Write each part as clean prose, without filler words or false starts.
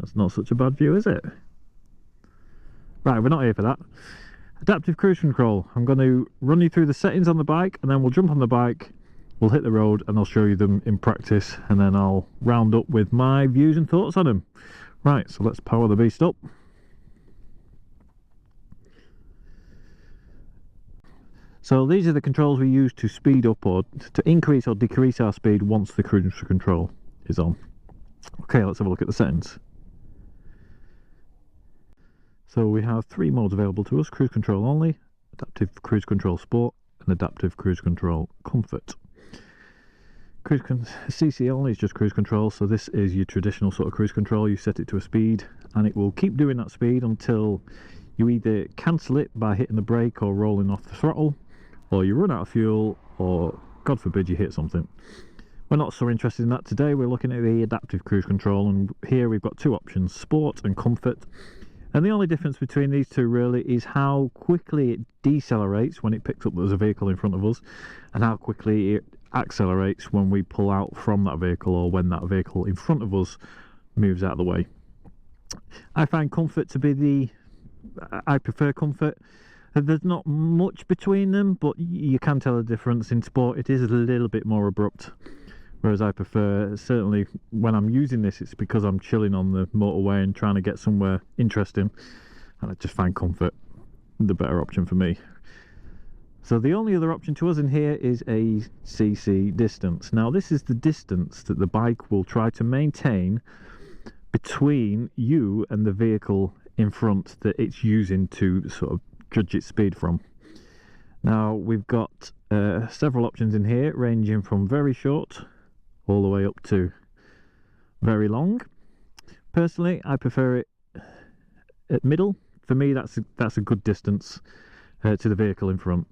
That's not such a bad view, is it? Right, we're not here for that. Adaptive cruise control. I'm going to run you through the settings on the bike, and then we'll jump on the bike, we'll hit the road, and I'll show you them in practice, and then I'll round up with my views and thoughts on them. Right, so let's power the beast up. So these are the controls we use to speed up or to increase or decrease our speed once the cruise control is on. Okay, let's have a look at the settings. So we have 3 modes available to us: cruise control only, adaptive cruise control sport, and adaptive cruise control comfort. CC only is just cruise control, so this is your traditional sort of cruise control. You set it to a speed and it will keep doing that speed until you either cancel it by hitting the brake or rolling off the throttle, or you run out of fuel, or God forbid you hit something. We're not so interested in that today. We're looking at the adaptive cruise control, and here we've got 2 options: sport and comfort. And the only difference between these two really is how quickly it decelerates when it picks up there's a vehicle in front of us, and how quickly it accelerates when we pull out from that vehicle, or when that vehicle in front of us moves out of the way. I find comfort to be I prefer comfort. There's not much between them, but you can tell the difference. In sport it is a little bit more abrupt, whereas I prefer, certainly when I'm using this, it's because I'm chilling on the motorway and trying to get somewhere interesting, and I just find comfort the better option for me. So the only other option to us in here is ACC distance. Now this is the distance that the bike will try to maintain between you and the vehicle in front that it's using to sort of judge its speed from. Now we've got several options in here, ranging from very short all the way up to very long. Personally, I prefer it at middle. For me, that's a good distance to the vehicle in front.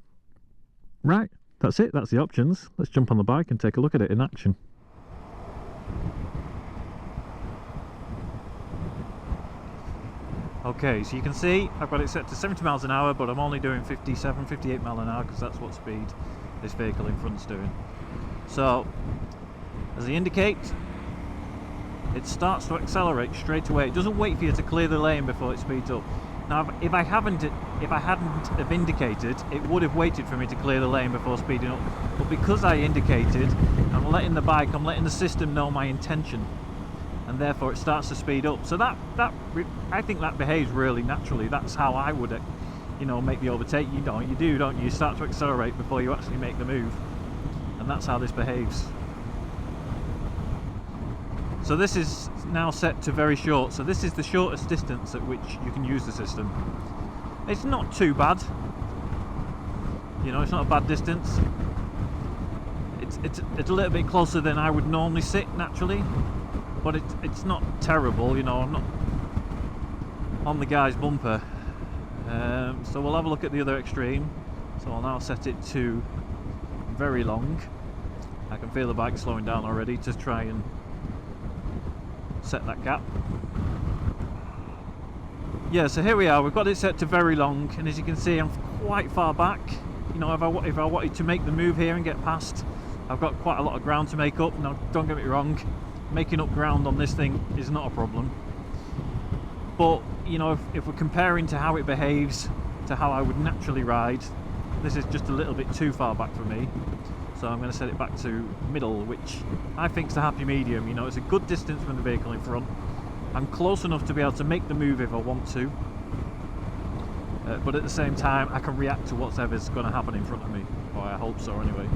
Right, that's it. That's the options. Let's jump on the bike and take a look at it in action. Okay, so you can see I've got it set to 70 miles an hour, but I'm only doing 57, 58 miles an hour because that's what speed this vehicle in front's doing. So as I indicate, it starts to accelerate straight away. It doesn't wait for you to clear the lane before it speeds up. Now, if I hadn't have indicated, it would have waited for me to clear the lane before speeding up. But because I indicated, I'm letting the system know my intention, and therefore it starts to speed up. So I think that behaves really naturally. That's how I would, make the overtake. You don't you? You start to accelerate before you actually make the move, and that's how this behaves. So this is now set to very short, so this is the shortest distance at which you can use the system. It's not too bad, it's not a bad distance. It's a little bit closer than I would normally sit naturally, but it's not terrible, I'm not on the guy's bumper. So we'll have a look at the other extreme. So I'll now set it to very long. I can feel the bike slowing down already to try and set that gap. Yeah, so here we are, we've got it set to very long, and as you can see I'm quite far back. If I wanted to make the move here and get past, I've got quite a lot of ground to make up. Now don't get me wrong, making up ground on this thing is not a problem, but if we're comparing to how it behaves to how I would naturally ride, this is just a little bit too far back for me. So I'm going to set it back to middle, which I think is the happy medium. It's a good distance from the vehicle in front. I'm close enough to be able to make the move if I want to, but at the same time I can react to whatever's going to happen in front of me, or I hope so anyway.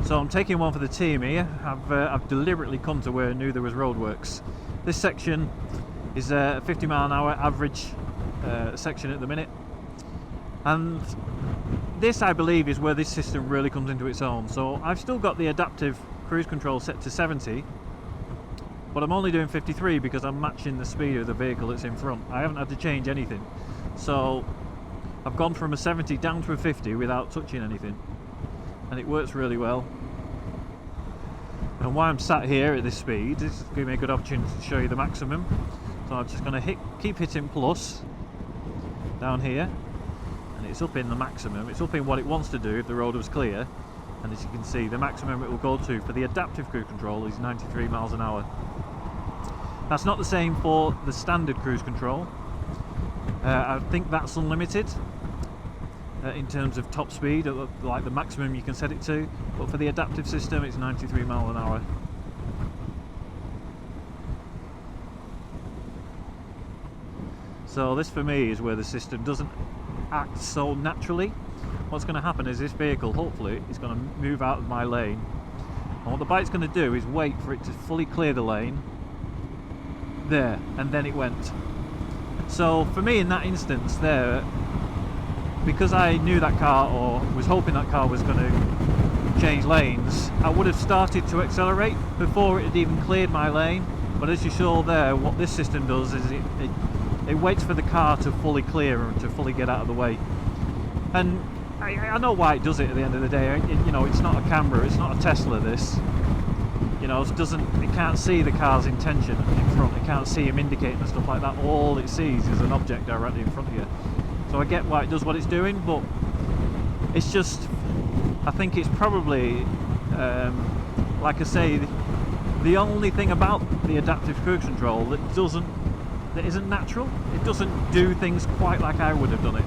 So I'm taking one for the team here. I've deliberately come to where I knew there was roadworks. This section is a 50 mile an hour average section at the minute. And this, I believe, is where this system really comes into its own. So I've still got the adaptive cruise control set to 70, but I'm only doing 53 because I'm matching the speed of the vehicle that's in front. I haven't had to change anything. So I've gone from a 70 down to a 50 without touching anything, and it works really well. And while I'm sat here at this speed, this is giving me a good opportunity to show you the maximum. So I'm just going to keep hitting plus down here. It's up in the maximum, it's up in what it wants to do if the road was clear, And as you can see, the maximum it will go to for the adaptive cruise control is 93 miles an hour. That's not the same for the standard cruise control. I think that's unlimited in terms of top speed, like the maximum you can set it to, but for the adaptive system it's 93 miles an hour. So this for me is where the system doesn't act so naturally. What's going to happen is this vehicle, hopefully, is going to move out of my lane, and what the bike's going to do is wait for it to fully clear the lane there, and then it went. So for me in that instance there, because I knew that car, or was hoping that car was going to change lanes, I would have started to accelerate before it had even cleared my lane. But as you saw there, what this system does is it waits for the car to fully clear and to fully get out of the way. And I know why it does it at the end of the day. You know, it's not a camera, it's not a Tesla, this. You know, it can't see the car's intention in front, it can't see him indicating and stuff like that. All it sees is an object directly in front of you. So I get why it does what it's doing, but it's just, I think it's probably, like I say, the only thing about the adaptive cruise control that isn't natural. It doesn't do things quite like I would have done it.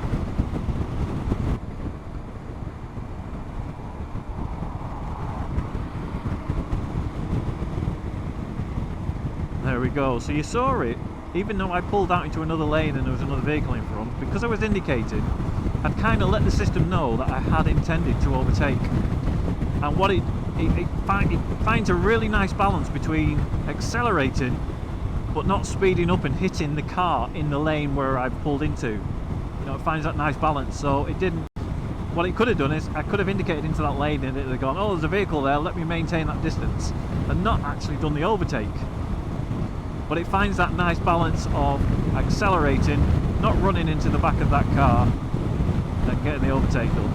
There we go. So you saw it, even though I pulled out into another lane and there was another vehicle in front, because I was indicating, I'd kind of let the system know that I had intended to overtake. And what it finds a really nice balance between accelerating but not speeding up and hitting the car in the lane where I've pulled into. You know, it finds that nice balance. So it didn't. What it could have done is I could have indicated into that lane and it would have gone, oh, there's a vehicle there, let me maintain that distance, and not actually done the overtake. But it finds that nice balance of accelerating, not running into the back of that car, and getting the overtake done.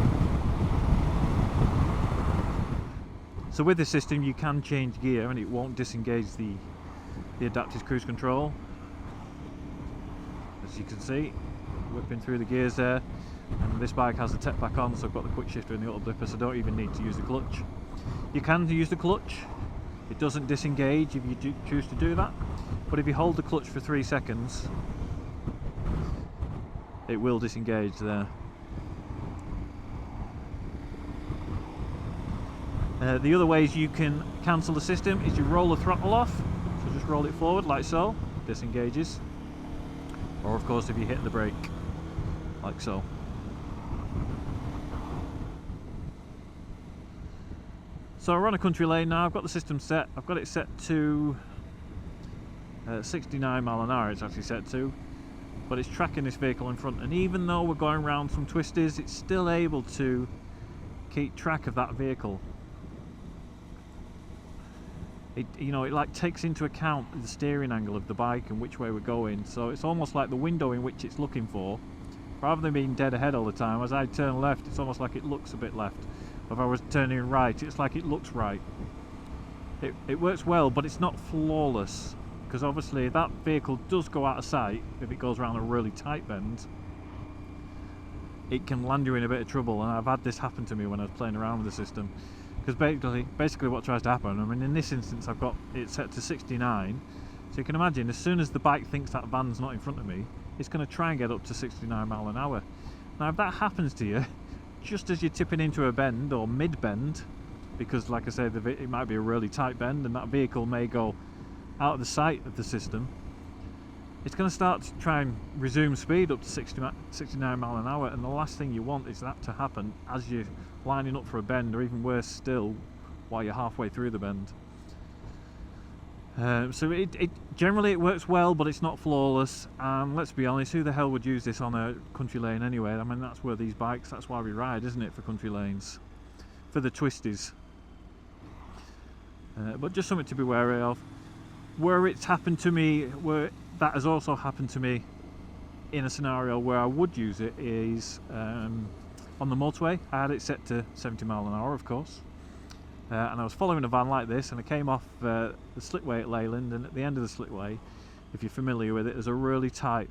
So with this system you can change gear and it won't disengage the adaptive cruise control. As you can see, whipping through the gears there, and this bike has the tech back on, so I've got the quick shifter and the auto blipper, so I don't even need to use the clutch. You can use the clutch, it doesn't disengage if you choose to do that, but if you hold the clutch for 3 seconds it will disengage there. The other ways you can cancel the system is you roll the throttle off, so just roll it forward like so, disengages, or of course if you hit the brake like so. So we're on a country lane now. I've got the system set, I've got it set to 69 mile an hour it's actually set to, but it's tracking this vehicle in front, and even though we're going around some twisties it's still able to keep track of that vehicle. It, you know, it like takes into account the steering angle of the bike and which way we're going, so it's almost like the window in which it's looking for, rather than being dead ahead all the time. As I turn left it's almost like it looks a bit left, if I was turning right it's like it looks right. It works well, but it's not flawless, because obviously if that vehicle does go out of sight, if it goes around a really tight bend, it can land you in a bit of trouble, and I've had this happen to me when I was playing around with the system. Because basically what tries to happen, I mean in this instance I've got it set to 69, so you can imagine as soon as the bike thinks that van's not in front of me, it's going to try and get up to 69 mile an hour. Now if that happens to you just as you're tipping into a bend or mid-bend, because like I said it might be a really tight bend and that vehicle may go out of the sight of the system, it's going to start to try and resume speed up to 69 mile an hour, and the last thing you want is that to happen as you're lining up for a bend, or even worse still while you're halfway through the bend. So it generally it works well, but it's not flawless, and let's be honest, who the hell would use this on a country lane anyway? I mean that's where these bikes, that's why we ride, isn't it, for country lanes, for the twisties. But just something to be wary of. Where it's happened to me, where that has also happened to me in a scenario where I would use it, is on the motorway. I had it set to 70 mile an hour, of course, and I was following a van like this, and I came off the slipway at Leyland, and at the end of the slipway, if you're familiar with it, there's a really tight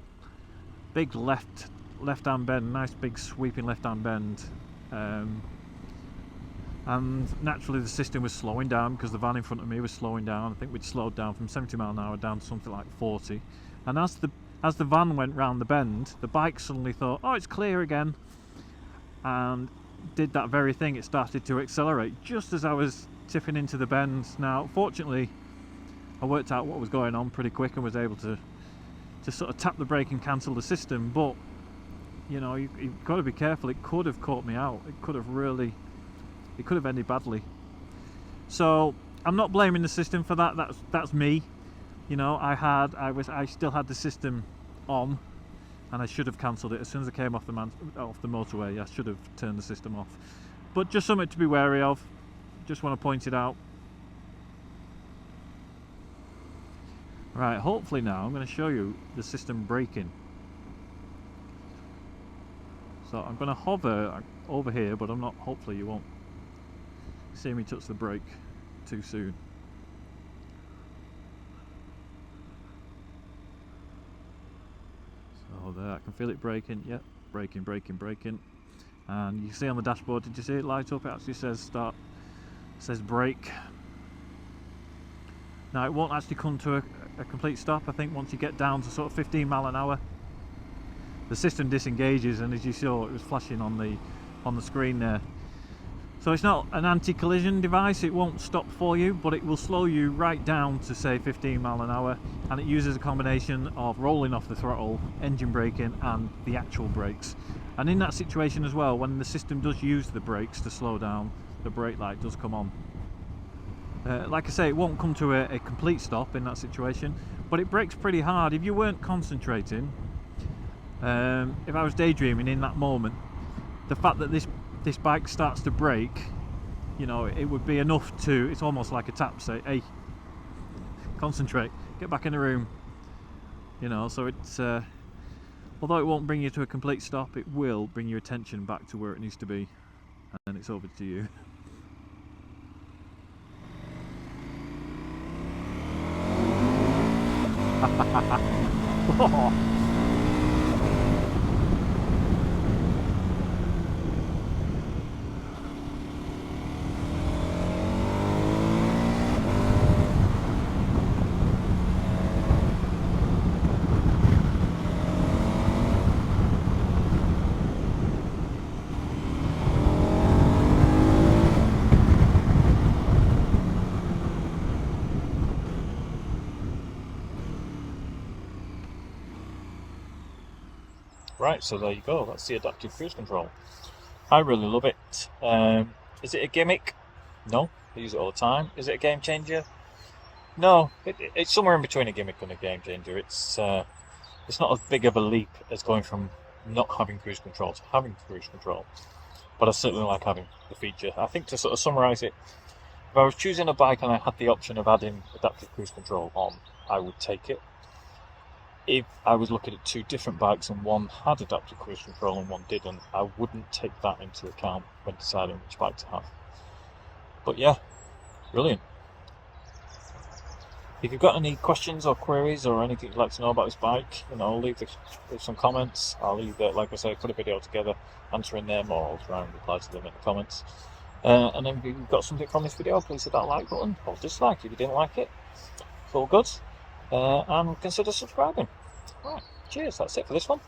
big left-hand bend, nice big sweeping left-hand bend, and and naturally the system was slowing down because the van in front of me was slowing down. I think we'd slowed down from 70 mile an hour down to something like 40, and as the van went round the bend, the bike suddenly thought, oh, it's clear again, and did that very thing. It started to accelerate just as I was tipping into the bend. Now fortunately I worked out what was going on pretty quick and was able to sort of tap the brake and cancel the system, but you know, you've got to be careful. It could have caught me out. It could have ended badly. So I'm not blaming the system for that. That's me. You know, I still had the system on, and I should have cancelled it as soon as I came off the motorway. I should have turned the system off. But just something to be wary of. Just want to point it out. Right, hopefully now I'm going to show you the system braking. So I'm going to hover over here, but I'm not. Hopefully you won't see me touch the brake too soon. So there, I can feel it braking. Yep, braking. And you see on the dashboard, did you see it light up? It actually says start, says brake. Now it won't actually come to a complete stop. I think once you get down to sort of 15 mile an hour, the system disengages, and as you saw, it was flashing on the screen there. So it's not an anti-collision device. It won't stop for you, but it will slow you right down to say 15 mile an hour, and it uses a combination of rolling off the throttle, engine braking, and the actual brakes. And in that situation as well, when the system does use the brakes to slow down, the brake light does come on. Like I say, it won't come to a complete stop in that situation, but it brakes pretty hard. If you weren't concentrating, if I was daydreaming in that moment, the fact that this bike starts to brake, you know, it would be enough to, it's almost like a tap, say, hey, concentrate, get back in the room, you know. So it's although it won't bring you to a complete stop, it will bring your attention back to where it needs to be, and then it's over to you. Oh. Right, so there you go, that's the adaptive cruise control. I really love it. Is it a gimmick? No, I use it all the time. Is it a game changer? No, it's somewhere in between a gimmick and a game changer. It's not as big of a leap as going from not having cruise control to having cruise control, but I certainly like having the feature. I think to sort of summarise it, if I was choosing a bike and I had the option of adding adaptive cruise control on, I would take it. If I was looking at two different bikes and one had adaptive cruise control and one didn't, I wouldn't take that into account when deciding which bike to have. But yeah, brilliant. If you've got any questions or queries or anything you'd like to know about this bike, you know, leave some comments. I'll either, like I say, put a video together answering them, or I'll try and reply to them in the comments. And then if you've got something from this video, please hit that like button or dislike if you didn't like it. It's all good. And consider subscribing. Right, cheers, that's it for this one.